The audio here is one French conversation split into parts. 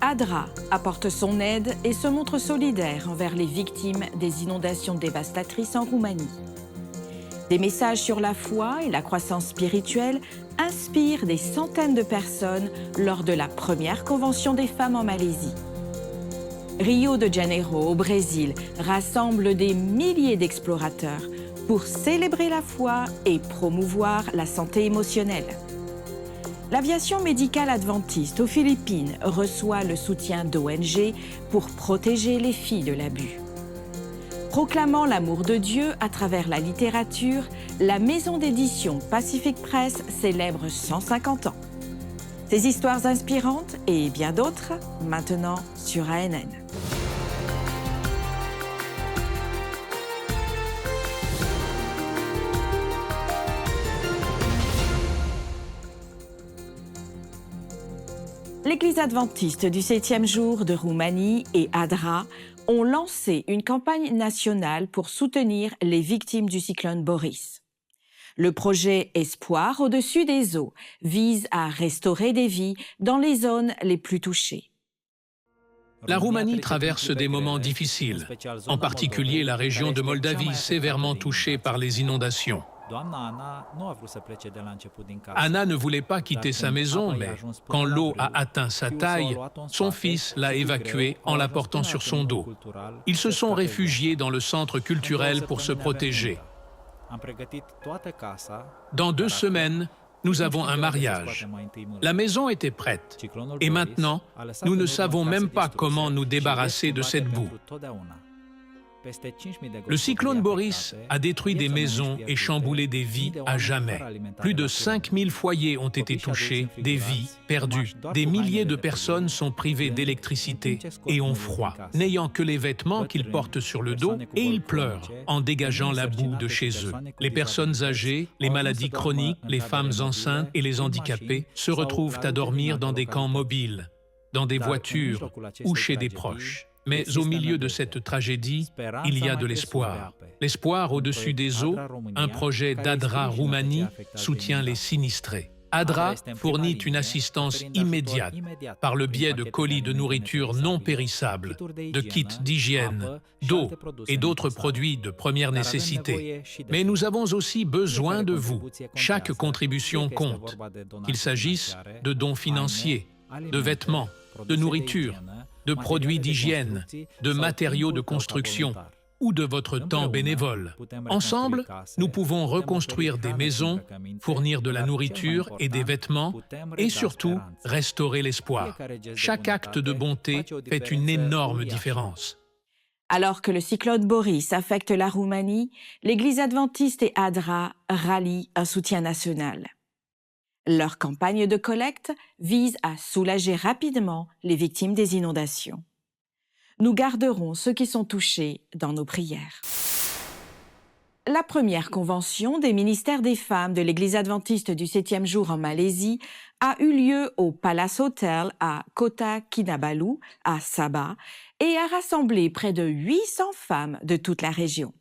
ADRA apporte son aide et se montre solidaire envers les victimes des inondations dévastatrices en Roumanie. Des messages sur la foi et la croissance spirituelle inspirent des centaines de personnes lors de la première convention des femmes en Malaisie. Rio de Janeiro, au Brésil, rassemble des milliers d'explorateurs pour célébrer la foi et promouvoir la santé émotionnelle. L'aviation médicale adventiste aux Philippines reçoit le soutien d'ONG pour protéger les filles de l'abus. Proclamant l'amour de Dieu à travers la littérature, la maison d'édition Pacific Press célèbre 150 ans. Ces histoires inspirantes et bien d'autres, maintenant sur ANN. L'Église adventiste du 7e jour de Roumanie et ADRA ont lancé une campagne nationale pour soutenir les victimes du cyclone Boris. Le projet Espoir au-dessus des eaux vise à restaurer des vies dans les zones les plus touchées. La Roumanie traverse des moments difficiles, en particulier la région de Moldavie sévèrement touchée par les inondations. Anna ne voulait pas quitter sa maison, mais quand l'eau a atteint sa taille, son fils l'a évacuée en la portant sur son dos. Ils se sont réfugiés dans le centre culturel pour se protéger. Dans 2 semaines, nous avons un mariage. La maison était prête. Et maintenant, nous ne savons même pas comment nous débarrasser de cette boue. Le cyclone Boris a détruit des maisons et chamboulé des vies à jamais. Plus de 5000 foyers ont été touchés, des vies perdues. Des milliers de personnes sont privées d'électricité et ont froid, n'ayant que les vêtements qu'ils portent sur le dos, et ils pleurent en dégageant la boue de chez eux. Les personnes âgées, les maladies chroniques, les femmes enceintes et les handicapés se retrouvent à dormir dans des camps mobiles, dans des voitures ou chez des proches. Mais au milieu de cette tragédie, il y a de l'espoir. L'espoir au-dessus des eaux, un projet d'ADRA Roumanie soutient les sinistrés. ADRA fournit une assistance immédiate par le biais de colis de nourriture non périssables, de kits d'hygiène, d'eau et d'autres produits de première nécessité. Mais nous avons aussi besoin de vous. Chaque contribution compte, qu'il s'agisse de dons financiers, de vêtements, de nourriture, de produits d'hygiène, de matériaux de construction ou de votre temps bénévole. Ensemble, nous pouvons reconstruire des maisons, fournir de la nourriture et des vêtements et surtout restaurer l'espoir. Chaque acte de bonté fait une énorme différence. Alors que le cyclone Boris affecte la Roumanie, l'Église adventiste et ADRA rallient un soutien national. Leur campagne de collecte vise à soulager rapidement les victimes des inondations. Nous garderons ceux qui sont touchés dans nos prières. La première convention des ministères des femmes de l'Église adventiste du 7e jour en Malaisie a eu lieu au Palace Hotel à Kota Kinabalu, à Sabah, et a rassemblé près de 800 femmes de toute la région.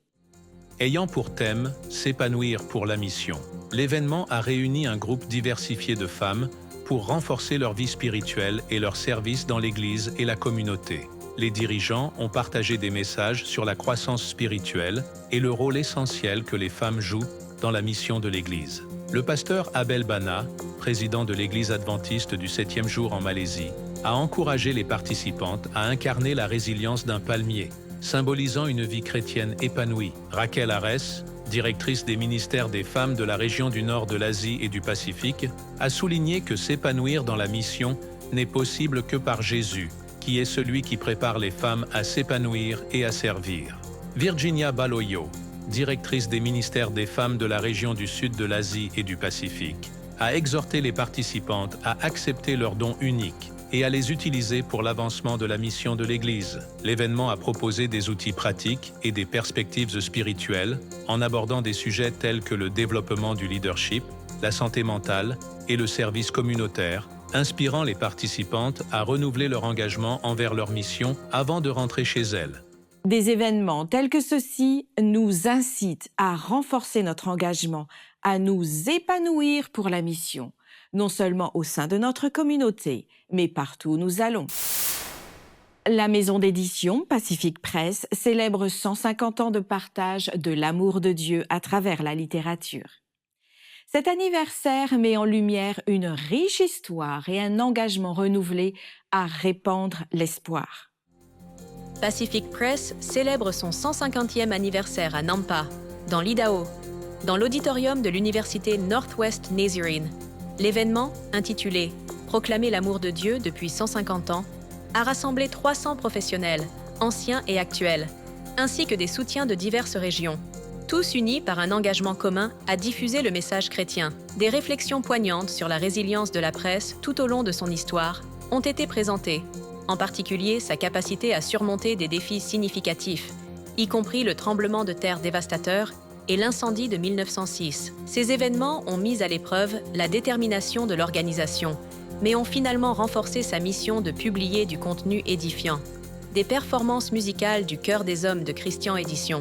Ayant pour thème « S'épanouir pour la mission », l'événement a réuni un groupe diversifié de femmes pour renforcer leur vie spirituelle et leur service dans l'Église et la communauté. Les dirigeants ont partagé des messages sur la croissance spirituelle et le rôle essentiel que les femmes jouent dans la mission de l'Église. Le pasteur Abel Bana, président de l'Église adventiste du 7e jour en Malaisie, a encouragé les participantes à incarner la résilience d'un palmier, symbolisant une vie chrétienne épanouie. Raquel Ares, directrice des ministères des femmes de la région du nord de l'Asie et du Pacifique, a souligné que s'épanouir dans la mission n'est possible que par Jésus, qui est celui qui prépare les femmes à s'épanouir et à servir. Virginia Baloyo, directrice des ministères des femmes de la région du sud de l'Asie et du Pacifique, a exhorté les participantes à accepter leurs dons uniques et à les utiliser pour l'avancement de la mission de l'Église. L'événement a proposé des outils pratiques et des perspectives spirituelles en abordant des sujets tels que le développement du leadership, la santé mentale et le service communautaire, inspirant les participantes à renouveler leur engagement envers leur mission avant de rentrer chez elles. Des événements tels que ceux-ci nous incitent à renforcer notre engagement, à nous épanouir pour la mission, non seulement au sein de notre communauté, mais partout où nous allons. la maison d'édition Pacific Press célèbre 150 ans de partage de l'amour de Dieu à travers la littérature. Cet anniversaire met en lumière une riche histoire et un engagement renouvelé à répandre l'espoir. Pacific Press célèbre son 150e anniversaire à Nampa, dans l'Idaho, dans l'auditorium de l'université Northwest Nazarene. L'événement, intitulé « Proclamer l'amour de Dieu depuis 150 ans », a rassemblé 300 professionnels, anciens et actuels, ainsi que des soutiens de diverses régions, tous unis par un engagement commun à diffuser le message chrétien. Des réflexions poignantes sur la résilience de la presse tout au long de son histoire ont été présentées, en particulier sa capacité à surmonter des défis significatifs, y compris le tremblement de terre dévastateur et l'incendie de 1906. Ces événements ont mis à l'épreuve la détermination de l'organisation, mais ont finalement renforcé sa mission de publier du contenu édifiant. Des performances musicales du Chœur des Hommes de Christian Édition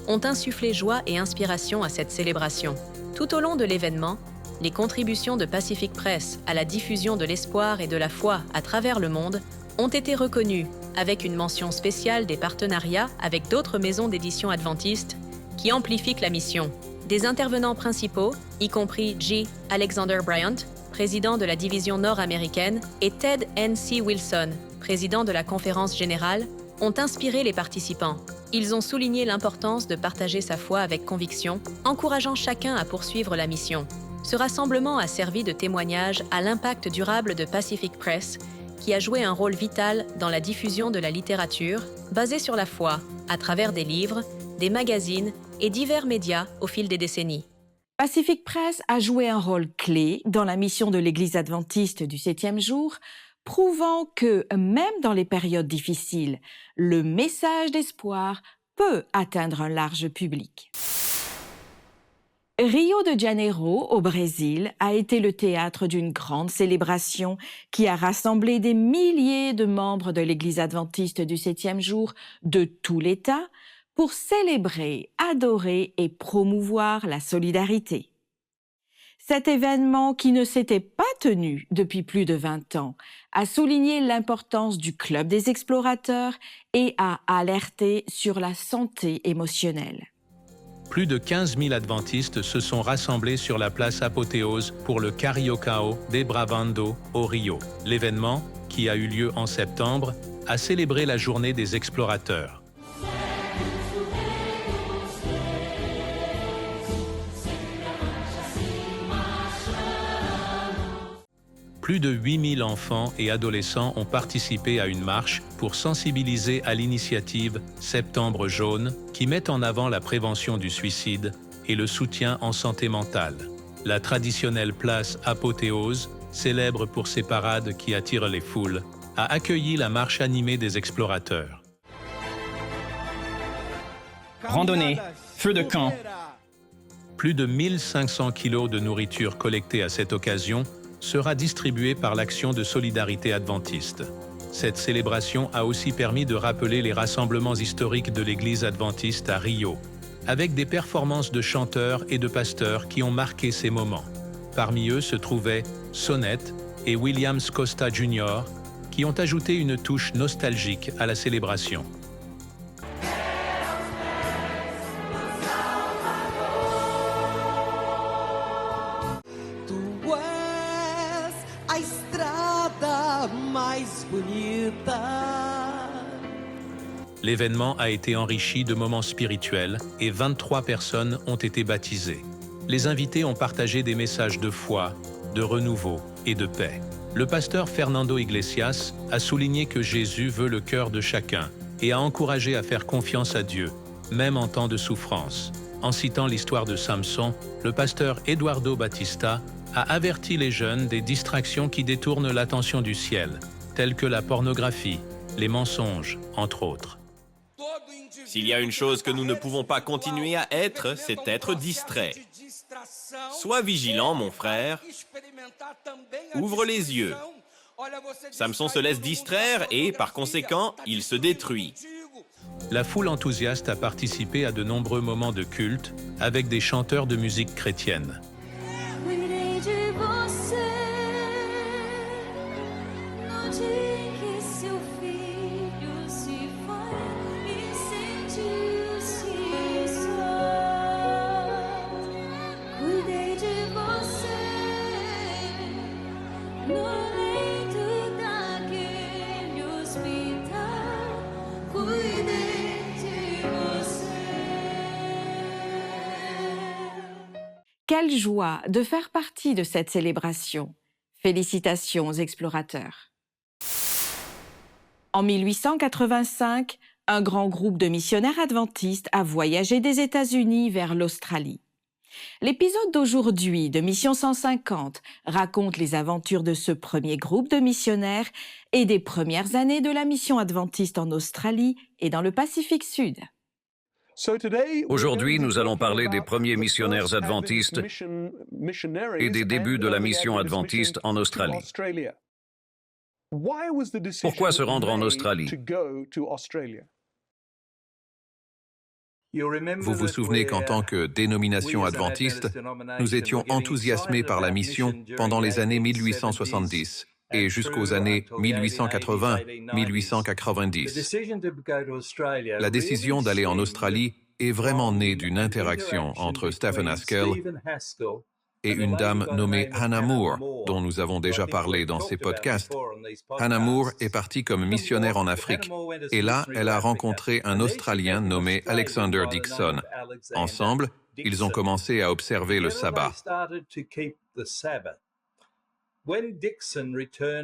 ont insufflé joie et inspiration à cette célébration. Tout au long de l'événement, les contributions de Pacific Press à la diffusion de l'espoir et de la foi à travers le monde ont été reconnues, avec une mention spéciale des partenariats avec d'autres maisons d'édition adventistes qui amplifient la mission. Des intervenants principaux, y compris J. Alexander Bryant, président de la division nord-américaine, et Ted N.C. Wilson, président de la conférence générale, ont inspiré les participants. Ils ont souligné l'importance de partager sa foi avec conviction, encourageant chacun à poursuivre la mission. Ce rassemblement a servi de témoignage à l'impact durable de Pacific Press, qui a joué un rôle vital dans la diffusion de la littérature, basée sur la foi, à travers des livres, des magazines et divers médias au fil des décennies. Pacific Press a joué un rôle clé dans la mission de l'Église adventiste du 7e jour, prouvant que, même dans les périodes difficiles, le message d'espoir peut atteindre un large public. Rio de Janeiro, au Brésil, a été le théâtre d'une grande célébration qui a rassemblé des milliers de membres de l'Église adventiste du 7e jour de tout l'État pour célébrer, adorer et promouvoir la solidarité. Cet événement, qui ne s'était pas tenu depuis plus de 20 ans, a souligné l'importance du Club des explorateurs et a alerté sur la santé émotionnelle. Plus de 15 000 adventistes se sont rassemblés sur la place Apothéose pour le Cariocao Desbravando au Rio. L'événement, qui a eu lieu en septembre, a célébré la journée des explorateurs. Plus de 8000 enfants et adolescents ont participé à une marche pour sensibiliser à l'initiative Septembre jaune, qui met en avant la prévention du suicide et le soutien en santé mentale. La traditionnelle place Apothéose, célèbre pour ses parades qui attirent les foules, a accueilli la marche animée des explorateurs. Randonnée, feu de camp. Plus de 1500 kilos de nourriture collectée à cette occasion sera distribuée par l'Action de solidarité adventiste. Cette célébration a aussi permis de rappeler les rassemblements historiques de l'Église adventiste à Rio, avec des performances de chanteurs et de pasteurs qui ont marqué ces moments. Parmi eux se trouvaient Sonette et Williams Costa Jr., qui ont ajouté une touche nostalgique à la célébration. L'événement a été enrichi de moments spirituels et 23 personnes ont été baptisées. Les invités ont partagé des messages de foi, de renouveau et de paix. Le pasteur Fernando Iglesias a souligné que Jésus veut le cœur de chacun et a encouragé à faire confiance à Dieu, même en temps de souffrance. En citant l'histoire de Samson, le pasteur Eduardo Batista a averti les jeunes des distractions qui détournent l'attention du ciel, telles que la pornographie, les mensonges, entre autres. S'il y a une chose que nous ne pouvons pas continuer à être, c'est être distrait. Sois vigilant, mon frère. Ouvre les yeux. Samson se laisse distraire et, par conséquent, il se détruit. La foule enthousiaste a participé à de nombreux moments de culte avec des chanteurs de musique chrétienne. Quelle joie de faire partie de cette célébration. Félicitations aux explorateurs. En 1885, un grand groupe de missionnaires adventistes a voyagé des États-Unis vers l'Australie. L'épisode d'aujourd'hui de Mission 150 raconte les aventures de ce premier groupe de missionnaires et des premières années de la mission adventiste en Australie et dans le Pacifique Sud. Aujourd'hui, nous allons parler des premiers missionnaires adventistes et des débuts de la mission adventiste en Australie. Pourquoi se rendre en Australie? Vous vous souvenez qu'en tant que dénomination adventiste, nous étions enthousiasmés par la mission pendant les années 1870 et jusqu'aux années 1880-1890. La décision d'aller en Australie est vraiment née d'une interaction entre Stephen Haskell et une dame nommée Hannah Moore, dont nous avons déjà parlé dans ces podcasts. Hannah Moore est partie comme missionnaire en Afrique, et là, elle a rencontré un Australien nommé Alexander Dixon. Ensemble, ils ont commencé à observer le sabbat.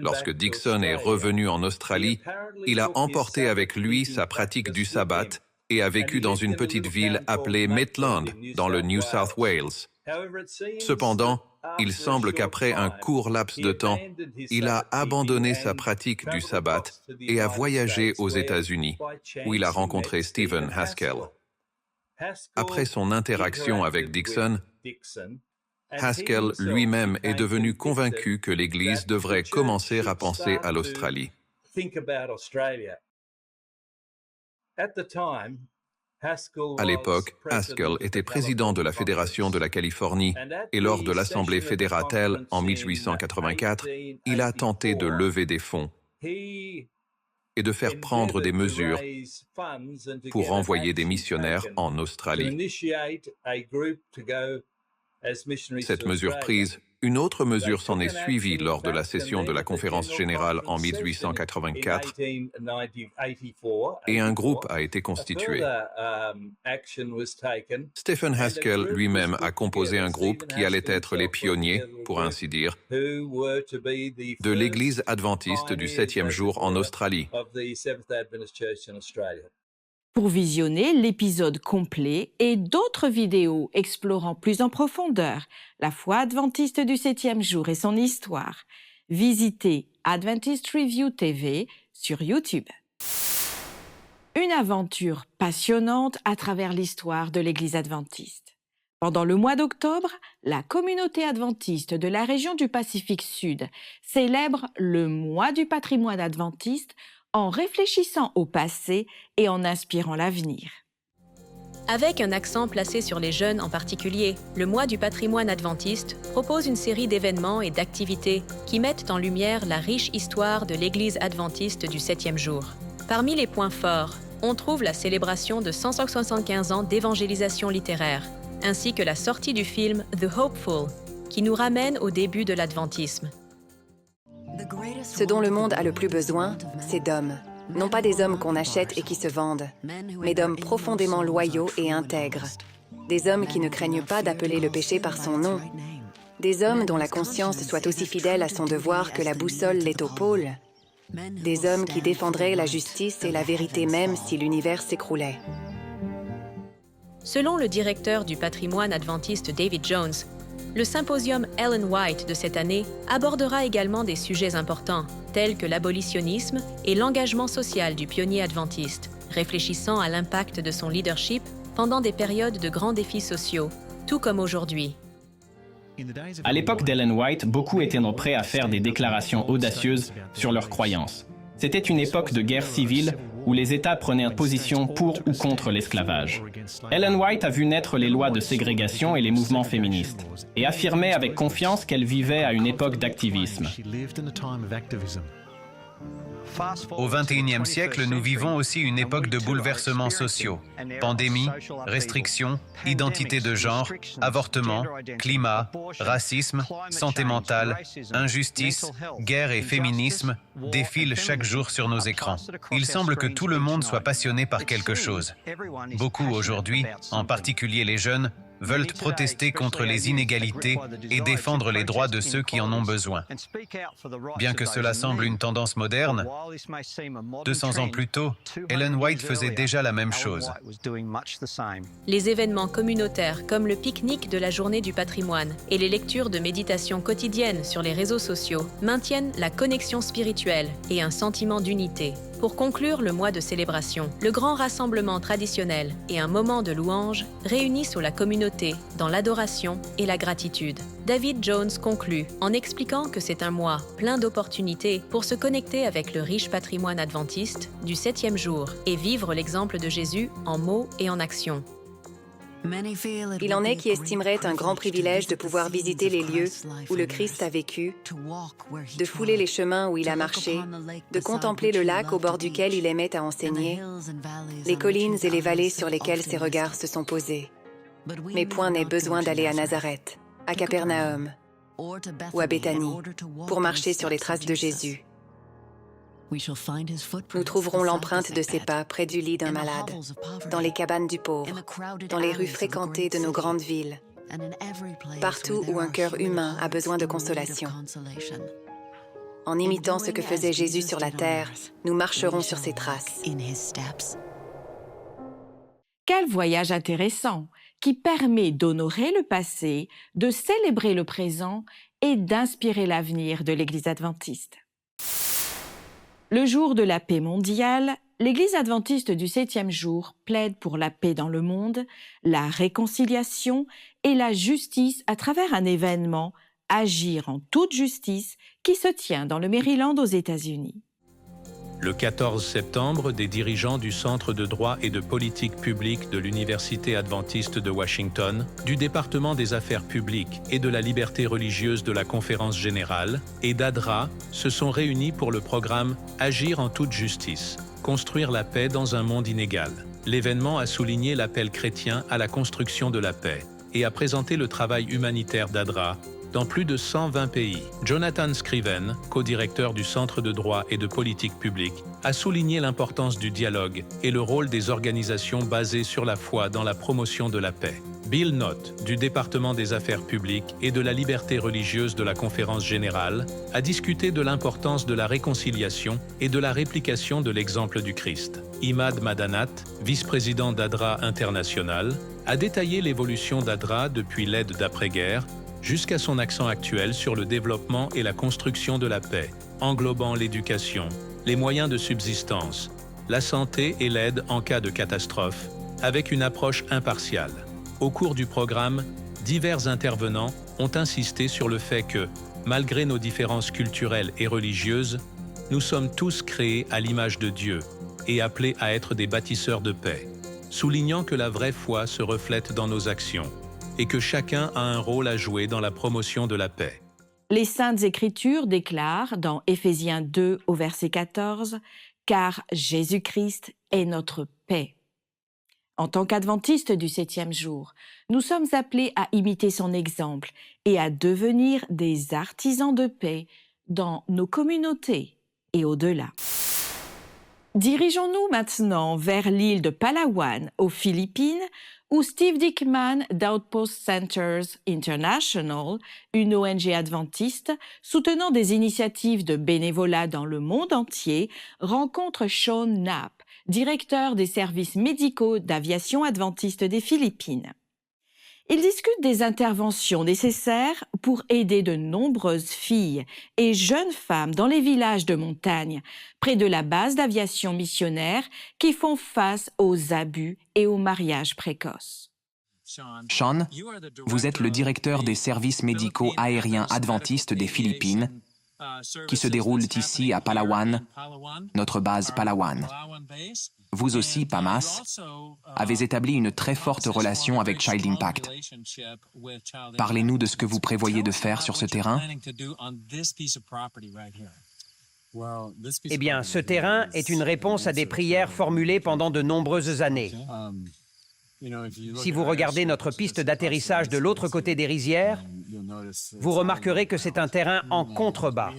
Lorsque Dixon est revenu en Australie, il a emporté avec lui sa pratique du sabbat et a vécu dans une petite ville appelée Maitland, dans le New South Wales. Cependant, il semble qu'après un court laps de temps, il a abandonné sa pratique du sabbat et a voyagé aux États-Unis, où il a rencontré Stephen Haskell. Après son interaction avec Dixon, Haskell lui-même est devenu convaincu que l'Église devrait commencer à penser à l'Australie. À l'époque, Haskell était président de la Fédération de la Californie et lors de l'Assemblée fédérale en 1884, il a tenté de lever des fonds et de faire prendre des mesures pour envoyer des missionnaires en Australie. Cette mesure prise, une autre mesure s'en est suivie lors de la session de la Conférence générale en 1884 et un groupe a été constitué. Stephen Haskell lui-même a composé un groupe qui allait être les pionniers, pour ainsi dire, de l'Église adventiste du 7e jour en Australie. Pour visionner l'épisode complet et d'autres vidéos explorant plus en profondeur la foi adventiste du 7e jour et son histoire, visitez Adventist Review TV sur YouTube. Une aventure passionnante à travers l'histoire de l'Église adventiste. Pendant le mois d'octobre, la communauté adventiste de la région du Pacifique Sud célèbre le mois du patrimoine adventiste en réfléchissant au passé et en inspirant l'avenir. Avec un accent placé sur les jeunes en particulier, le mois du patrimoine adventiste propose une série d'événements et d'activités qui mettent en lumière la riche histoire de l'Église adventiste du 7e jour. Parmi les points forts, on trouve la célébration de 175 ans d'évangélisation littéraire, ainsi que la sortie du film The Hopeful, qui nous ramène au début de l'adventisme. Ce dont le monde a le plus besoin, c'est d'hommes. Non pas des hommes qu'on achète et qui se vendent, mais d'hommes profondément loyaux et intègres. Des hommes qui ne craignent pas d'appeler le péché par son nom. Des hommes dont la conscience soit aussi fidèle à son devoir que la boussole l'est au pôle. Des hommes qui défendraient la justice et la vérité même si l'univers s'écroulait. Selon le directeur du patrimoine adventiste David Jones, le symposium Ellen White de cette année abordera également des sujets importants, tels que l'abolitionnisme et l'engagement social du pionnier adventiste, réfléchissant à l'impact de son leadership pendant des périodes de grands défis sociaux, tout comme aujourd'hui. À l'époque d'Ellen White, beaucoup étaient prêts à faire des déclarations audacieuses sur leurs croyances. C'était une époque de guerre civile où les États prenaient position pour ou contre l'esclavage. Ellen White a vu naître les lois de ségrégation et les mouvements féministes, et affirmait avec confiance qu'elle vivait à une époque d'activisme. Au XXIe siècle, nous vivons aussi une époque de bouleversements sociaux. Pandémie, restrictions, identité de genre, avortement, climat, racisme, santé mentale, injustice, guerre et féminisme défilent chaque jour sur nos écrans. Il semble que tout le monde soit passionné par quelque chose. Beaucoup aujourd'hui, en particulier les jeunes, veulent protester contre les inégalités et défendre les droits de ceux qui en ont besoin. Bien que cela semble une tendance moderne, 200 ans plus tôt, Ellen White faisait déjà la même chose. Les événements communautaires comme le pique-nique de la journée du patrimoine et les lectures de méditation quotidiennes sur les réseaux sociaux maintiennent la connexion spirituelle et un sentiment d'unité. Pour conclure le mois de célébration, le grand rassemblement traditionnel et un moment de louange réunissent la communauté dans l'adoration et la gratitude. David Jones conclut en expliquant que c'est un mois plein d'opportunités pour se connecter avec le riche patrimoine adventiste du 7e jour et vivre l'exemple de Jésus en mots et en action. Il en est qui estimeraient un grand privilège de pouvoir visiter les lieux où le Christ a vécu, de fouler les chemins où il a marché, de contempler le lac au bord duquel il aimait à enseigner, les collines et les vallées sur lesquelles ses regards se sont posés. Mais point n'est besoin d'aller à Nazareth, à Capernaum ou à Béthanie pour marcher sur les traces de Jésus. Nous trouverons l'empreinte de ses pas près du lit d'un malade, dans les cabanes du pauvre, dans les rues fréquentées de nos grandes villes, partout où un cœur humain a besoin de consolation. En imitant ce que faisait Jésus sur la terre, nous marcherons sur ses traces. Quel voyage intéressant qui permet d'honorer le passé, de célébrer le présent et d'inspirer l'avenir de l'Église adventiste. Le jour de la paix mondiale, l'Église adventiste du 7e jour plaide pour la paix dans le monde, la réconciliation et la justice à travers un événement, Agir en toute justice, qui se tient dans le Maryland aux États-Unis. Le 14 septembre, des dirigeants du Centre de droit et de politique publique de l'Université adventiste de Washington, du département des affaires publiques et de la liberté religieuse de la Conférence générale et d'ADRA se sont réunis pour le programme Agir en toute justice, construire la paix dans un monde inégal. L'événement a souligné l'appel chrétien à la construction de la paix et a présenté le travail humanitaire d'ADRA dans plus de 120 pays. Jonathan Scriven, co-directeur du Centre de droit et de politique publique, a souligné l'importance du dialogue et le rôle des organisations basées sur la foi dans la promotion de la paix. Bill Knott, du département des affaires publiques et de la liberté religieuse de la Conférence générale, a discuté de l'importance de la réconciliation et de la réplication de l'exemple du Christ. Imad Madanat, vice-président d'ADRA International, a détaillé l'évolution d'ADRA depuis l'aide d'après-guerre jusqu'à son accent actuel sur le développement et la construction de la paix, englobant l'éducation, les moyens de subsistance, la santé et l'aide en cas de catastrophe, avec une approche impartiale. Au cours du programme, divers intervenants ont insisté sur le fait que, malgré nos différences culturelles et religieuses, nous sommes tous créés à l'image de Dieu et appelés à être des bâtisseurs de paix, soulignant que la vraie foi se reflète dans nos actions et que chacun a un rôle à jouer dans la promotion de la paix. Les Saintes Écritures déclarent dans Éphésiens 2 au verset 14 « Car Jésus-Christ est notre paix ». En tant qu'adventistes du 7e jour, nous sommes appelés à imiter son exemple et à devenir des artisans de paix dans nos communautés et au-delà. Dirigeons-nous maintenant vers l'île de Palawan, aux Philippines, où Steve Dickman d'Outpost Centers International, une ONG adventiste soutenant des initiatives de bénévolat dans le monde entier, rencontre Sean Knapp, directeur des services médicaux d'aviation adventiste des Philippines. Ils discutent des interventions nécessaires pour aider de nombreuses filles et jeunes femmes dans les villages de montagne, près de la base d'aviation missionnaire, qui font face aux abus et aux mariages précoces. Sean, vous êtes le directeur des services médicaux aériens adventistes des Philippines, qui se déroulent ici à Palawan, notre base Palawan. Vous aussi, PAMAS, avez établi une très forte relation avec Child Impact. Parlez-nous de ce que vous prévoyez de faire sur ce terrain. Eh bien, ce terrain est une réponse à des prières formulées pendant de nombreuses années. Si vous regardez notre piste d'atterrissage de l'autre côté des rizières, vous remarquerez que c'est un terrain en contrebas.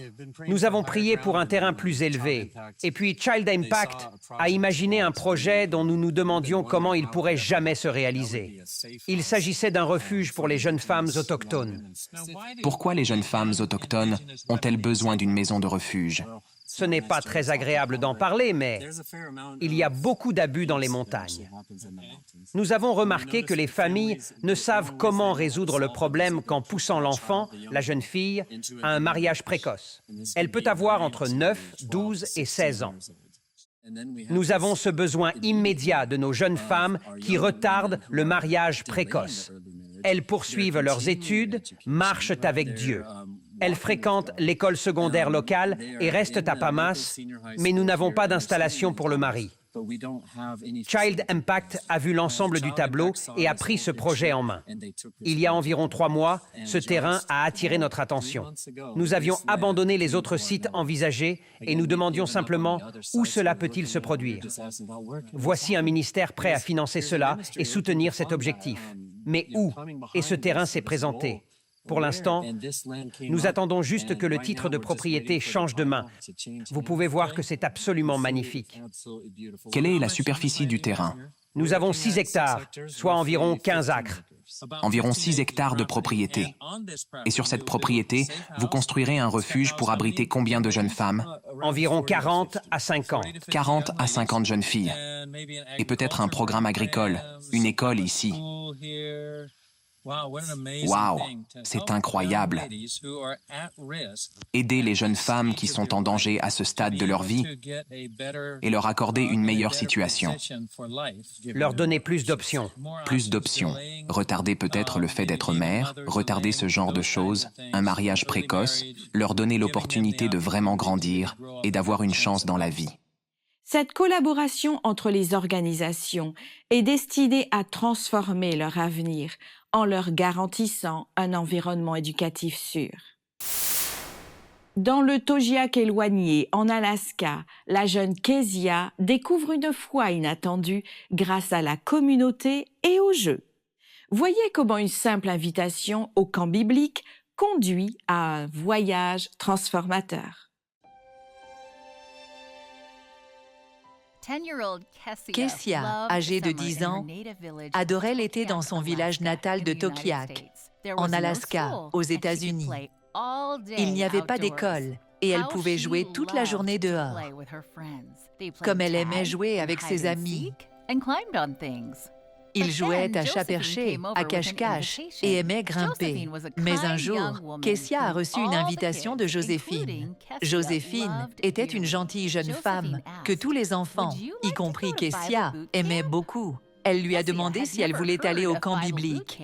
Nous avons prié pour un terrain plus élevé. Et puis Child Impact a imaginé un projet dont nous nous demandions comment il pourrait jamais se réaliser. Il s'agissait d'un refuge pour les jeunes femmes autochtones. Pourquoi les jeunes femmes autochtones ont-elles besoin d'une maison de refuge? Ce n'est pas très agréable d'en parler, mais il y a beaucoup d'abus dans les montagnes. Nous avons remarqué que les familles ne savent comment résoudre le problème qu'en poussant l'enfant, la jeune fille, à un mariage précoce. Elle peut avoir entre 9, 12 et 16 ans. Nous avons ce besoin immédiat de nos jeunes femmes qui retardent le mariage précoce. Elles poursuivent leurs études, marchent avec Dieu. Elles fréquentent l'école secondaire locale et restent à Pamas, mais nous n'avons pas d'installation pour le mari. Child Impact a vu l'ensemble du tableau et a pris ce projet en main. Il y a environ 3 mois, ce terrain a attiré notre attention. Nous avions abandonné les autres sites envisagés et nous demandions simplement où cela peut-il se produire. Voici un ministère prêt à financer cela et soutenir cet objectif. Mais où? Et ce terrain s'est présenté. Pour l'instant, nous attendons juste que le titre de propriété change de main. Vous pouvez voir que c'est absolument magnifique. Quelle est la superficie du terrain? Nous avons 6 hectares, soit environ 15 acres. Environ 6 hectares de propriété. Et sur cette propriété, vous construirez un refuge pour abriter combien de jeunes femmes? Environ 40 à 50. 40 à 50 jeunes filles. Et peut-être un programme agricole, une école ici. Waouh, c'est incroyable. Aider les jeunes femmes qui sont en danger à ce stade de leur vie et leur accorder une meilleure situation. Leur donner plus d'options. Plus d'options. Retarder peut-être le fait d'être mère, retarder ce genre de choses, un mariage précoce, leur donner l'opportunité de vraiment grandir et d'avoir une chance dans la vie. Cette collaboration entre les organisations est destinée à transformer leur avenir en leur garantissant un environnement éducatif sûr. Dans le Togiak éloigné, en Alaska, la jeune Kezia découvre une foi inattendue grâce à la communauté et au jeu. Voyez comment une simple invitation au camp biblique conduit à un voyage transformateur. Kessia, âgée de 10 ans, adorait l'été dans son village natal de Togiak, en Alaska, aux États-Unis. Il n'y avait pas d'école et elle pouvait jouer toute la journée dehors. Comme elle aimait jouer avec ses amis, ils jouaient à chat perché, à cache-cache et aimaient grimper. Mais un jour, Kessia a reçu une invitation de Joséphine. Joséphine était une gentille jeune femme que tous les enfants, y compris Kessia, aimaient beaucoup. Elle lui a demandé si elle voulait aller au camp biblique.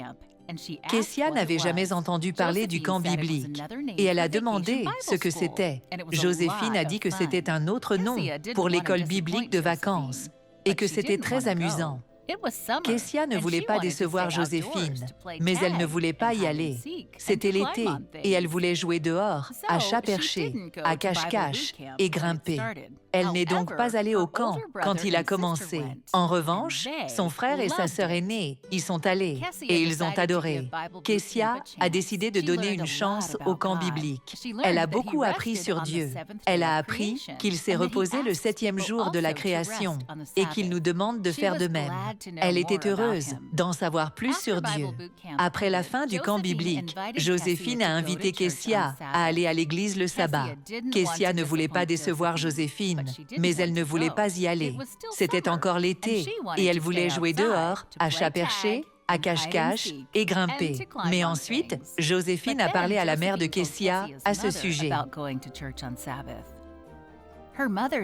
Kessia n'avait jamais entendu parler du camp biblique et elle a demandé ce que c'était. Joséphine a dit que c'était un autre nom pour l'école biblique de vacances et que c'était très amusant. Kessia ne voulait pas décevoir Joséphine, mais elle ne voulait pas y aller. C'était l'été et elle voulait jouer dehors, à chat perché, à cache-cache et grimper. Elle n'est donc pas allée au camp quand il a commencé. En revanche, son frère et sa sœur aînée y sont allés et ils ont adoré. Kessia a décidé de donner une chance au camp biblique. Elle a beaucoup appris sur Dieu. Elle a appris qu'il s'est reposé le 7e jour de la création et qu'il nous demande de faire de même. Elle était heureuse d'en savoir plus sur Dieu. Après la fin du camp biblique, Joséphine a invité Kessia à aller à l'église le sabbat. Kessia ne voulait pas décevoir Joséphine, mais elle ne voulait pas y aller. C'était encore l'été et elle voulait jouer dehors, à chat perché, à cache-cache et grimper. Mais ensuite, Joséphine a parlé à la mère de Kessia à ce sujet.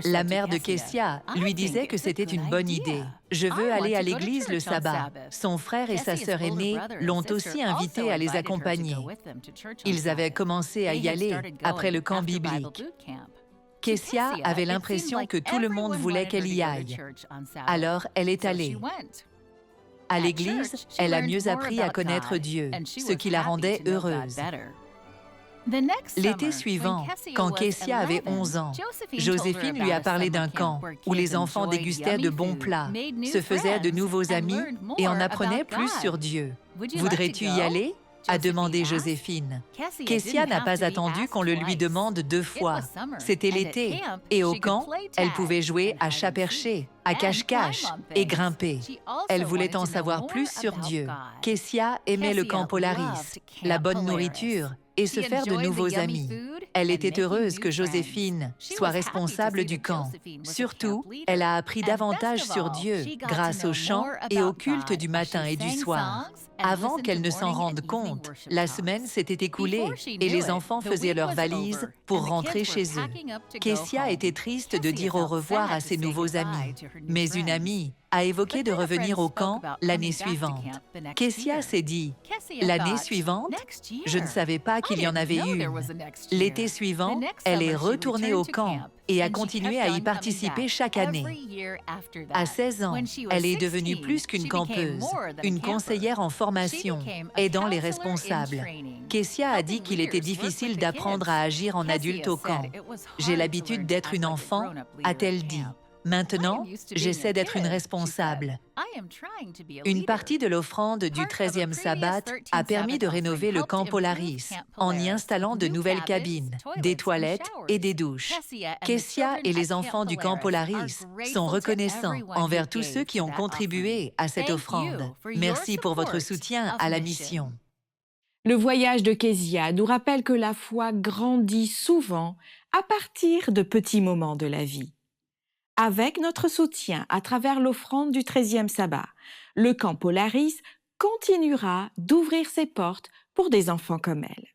La mère de Kessia lui disait que c'était une bonne idée. Je veux aller à l'église le sabbat. Son frère et sa sœur aînée l'ont aussi invitée à les accompagner. Ils avaient commencé à y aller après le camp biblique. Kessia avait l'impression que tout le monde voulait qu'elle y aille. Alors, elle est allée. À l'église, elle a mieux appris à connaître Dieu, ce qui la rendait heureuse. L'été suivant, quand Kessia avait 11 ans, Joséphine lui a parlé d'un camp où les enfants dégustaient de bons plats, se faisaient de nouveaux amis et en apprenaient plus sur Dieu. Voudrais-tu y aller? A demandé Joséphine. Kessia n'a pas attendu qu'on le lui demande 2 fois. C'était l'été, et au camp, elle pouvait jouer à chat-perché, à cache-cache et grimper. Elle voulait en savoir plus sur Dieu. Kessia aimait le camp Polaris, la bonne nourriture et se faire de nouveaux amis. Elle était heureuse que Joséphine soit responsable du camp. Surtout, elle a appris davantage sur Dieu grâce au chant et au culte du matin et du soir. Avant qu'elle ne s'en rende compte, la semaine s'était écoulée et les enfants faisaient leurs valises pour rentrer chez eux. Kessia était triste de dire au revoir à ses nouveaux amis, mais une amie a évoqué de revenir au camp l'année suivante. Kessia s'est dit, « L'année suivante, je ne savais pas qu'il y en avait une. » L'été suivant, elle est retournée au camp et a continué à y participer chaque année. À 16 ans, elle est devenue plus qu'une campeuse, une conseillère en formation, aidant les responsables. Kessia a dit qu'il était difficile d'apprendre à agir en adulte au camp. « J'ai l'habitude d'être une enfant », a-t-elle dit. Maintenant, j'essaie d'être une responsable. Une partie de l'offrande du 13e sabbat a permis de rénover le camp Polaris en y installant de nouvelles cabines, des toilettes et des douches. Kessia et les enfants du camp Polaris sont reconnaissants envers tous ceux qui ont contribué à cette offrande. Merci pour votre soutien à la mission. Le voyage de Kessia nous rappelle que la foi grandit souvent à partir de petits moments de la vie. Avec notre soutien à travers l'offrande du 13e sabbat, le camp Polaris continuera d'ouvrir ses portes pour des enfants comme elle.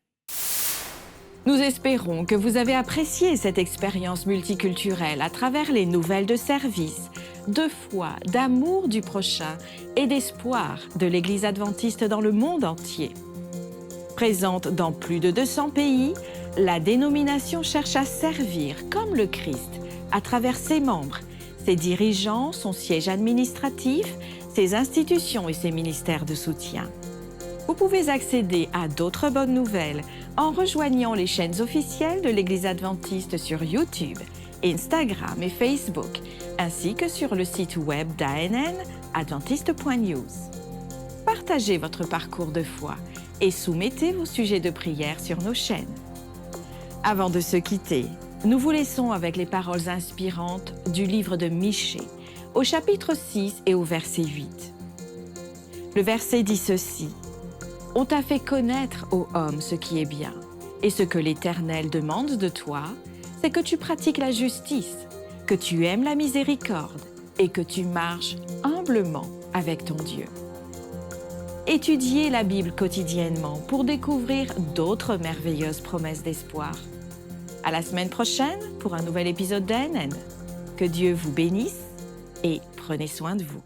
Nous espérons que vous avez apprécié cette expérience multiculturelle à travers les nouvelles de service, de foi, d'amour du prochain et d'espoir de l'Église adventiste dans le monde entier. Présente dans plus de 200 pays, la dénomination cherche à servir comme le Christ à travers ses membres, ses dirigeants, son siège administratif, ses institutions et ses ministères de soutien. Vous pouvez accéder à d'autres bonnes nouvelles en rejoignant les chaînes officielles de l'Église adventiste sur YouTube, Instagram et Facebook, ainsi que sur le site web d'ANN, adventiste.news. Partagez votre parcours de foi et soumettez vos sujets de prière sur nos chaînes. Avant de se quitter, nous vous laissons avec les paroles inspirantes du livre de Michée, au chapitre 6 et au verset 8. Le verset dit ceci: « On t'a fait connaître, ô homme, ce qui est bien, et ce que l'Éternel demande de toi, c'est que tu pratiques la justice, que tu aimes la miséricorde et que tu marches humblement avec ton Dieu. » Étudiez la Bible quotidiennement pour découvrir d'autres merveilleuses promesses d'espoir. À la semaine prochaine pour un nouvel épisode d'ANN. Que Dieu vous bénisse et prenez soin de vous.